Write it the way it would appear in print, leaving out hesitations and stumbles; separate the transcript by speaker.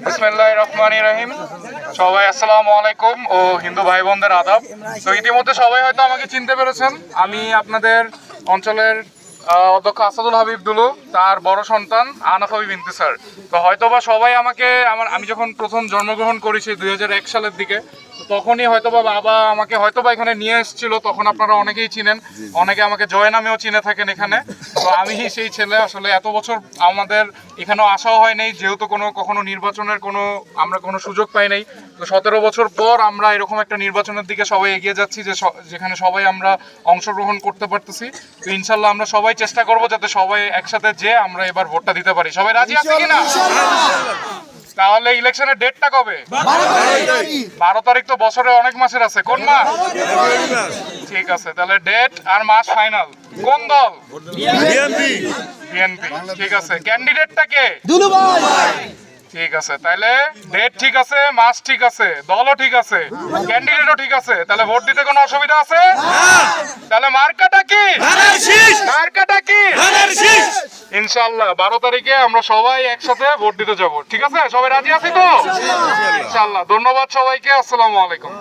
Speaker 1: বিসমিল্লাহির রহমানির রহিম। সবাই আসসালামু আলাইকুম ও হিন্দু ভাই বোনদের আদাব। তো ইতিমধ্যে সবাই হয়তো আমাকে চিনতে পেরেছেন। আমি আপনাদের অঞ্চলের অধ্যক্ষ আসাদুল হাবিব দুলু, তার বড় সন্তান আহনাফ হাবিব ইন্তিসার। তো হয়তোবা সবাই আমাকে আমি যখন প্রথম জন্মগ্রহণ করি সেই 2001 সালের দিকে, তখনই হয়তোবা বাবা আমাকে হয়তোবা এখানে নিয়ে এসেছিল। তখন আপনারা অনেকেই চিনেন, অনেকে আমাকে জয় নামেও চিনে থাকেন এখানে। তো আমি সেই ছেলে। আসলে এত বছর আমাদের এখানেও আসাও হয় নাই, যেহেতু কখনো নির্বাচনের আমরা কোনো সুযোগ পাই নাই। তো 17 বছর পর আমরা এরকম একটা নির্বাচনের দিকে সবাই এগিয়ে যাচ্ছি, যেখানে সবাই আমরা অংশগ্রহণ করতে পারতেছি। তো ইনশাল্লাহ আমরা সবাই চেষ্টা করবো যাতে সবাই একসাথে যে আমরা এবার ভোটটা দিতে পারি। সবাই রাজি আছে কিনা? তাহলে ইলেকশনের ডেটটা কবে? 12 তারিখ। তো বছরে অনেক মাসের আছে, কোন মাস? ঠিক আছে, তাহলে ডেট আর মাস ফাইনাল। কোন দল? বিএনপি। ঠিক আছে, ক্যান্ডিডেটটা কে? ঠিক আছে, তাহলে ডেট ঠিক আছে, মাস ঠিক আছে, দলও ঠিক আছে, ক্যান্ডিডেটও ঠিক আছে। তাহলে ভোট দিতে কোনো অসুবিধা আছে? তাহলে মার্কাটা কি? মার্কাটা কি? ইনশাআল্লাহ 12 তারিখে আমরা সবাই একসাথে ভোট দিতে যাব। ঠিক আছে, সবাই রাজি আছি তো? ইনশাআল্লাহ। ধন্যবাদ সবাইকে। আসসালামু আলাইকুম।